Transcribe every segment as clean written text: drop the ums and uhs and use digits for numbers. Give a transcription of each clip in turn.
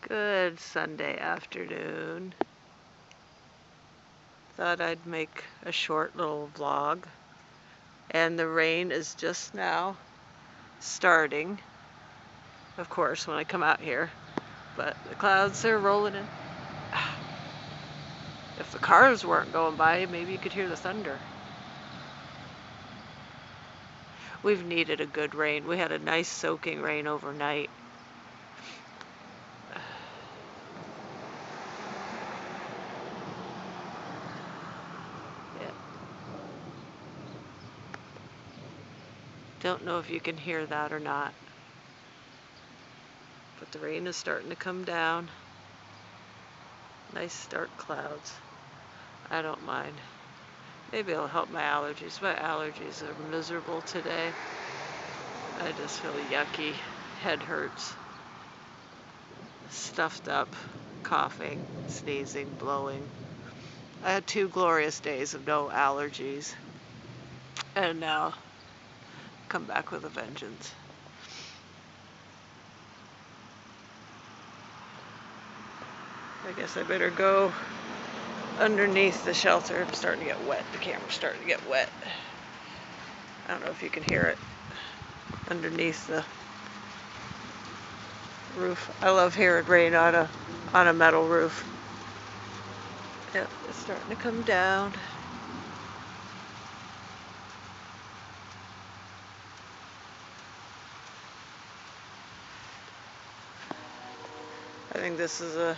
Good Sunday afternoon. Thought I'd make a short little vlog. And the rain is just now starting, of course, when I come out here. But the clouds are rolling in. If the cars weren't going by, maybe you could hear the thunder. We've needed a good rain. We had a nice soaking rain overnight. Don't know if you can hear that or not. But the rain is starting to come down. Nice dark clouds. I don't mind. Maybe it'll help my allergies. My allergies are miserable today. I just feel yucky. Head hurts. Stuffed up. Coughing. Sneezing. Blowing. I had 2 glorious days of no allergies. And now come back with a vengeance. I guess I better go underneath the shelter. I'm starting to get wet. The camera's starting to get wet. I don't know if you can hear it underneath the roof. I love hearing rain on a metal roof. Yep, it's starting to come down. I think this is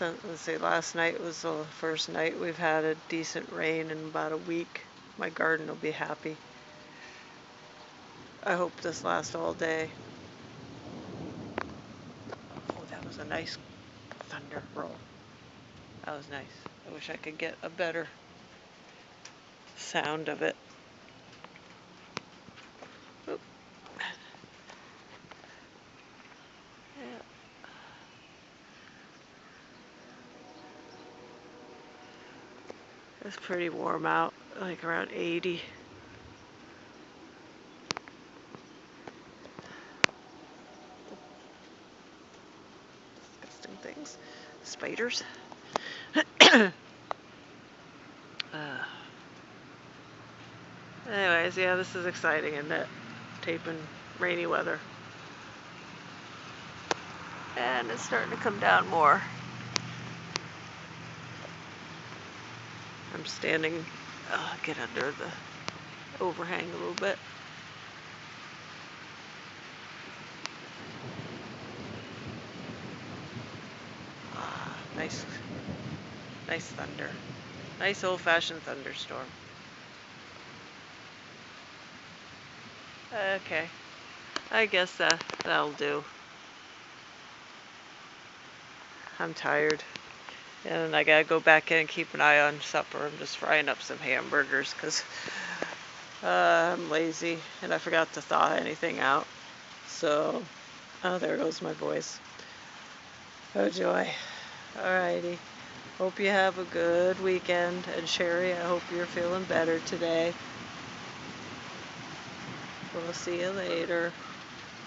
let's say last night was the first night we've had a decent rain in about a week. My garden will be happy. I hope this lasts all day. Oh, that was a nice thunder roll. That was nice. I wish I could get a better sound of it. Oop. Yeah. It's pretty warm out, like around 80. Disgusting things. Spiders. Anyways, yeah, this is exciting, isn't it? Taping rainy weather. And it's starting to come down more. I'm standing, get under the overhang a little bit. Nice thunder. Nice old-fashioned thunderstorm. Okay, I guess that'll do. I'm tired. And I gotta go back in and keep an eye on supper. I'm just frying up some hamburgers because I'm lazy and I forgot to thaw anything out. So, oh, there goes my voice. Oh joy. Alrighty. Hope you have a good weekend. And Sherry, I hope you're feeling better today. We'll see you later.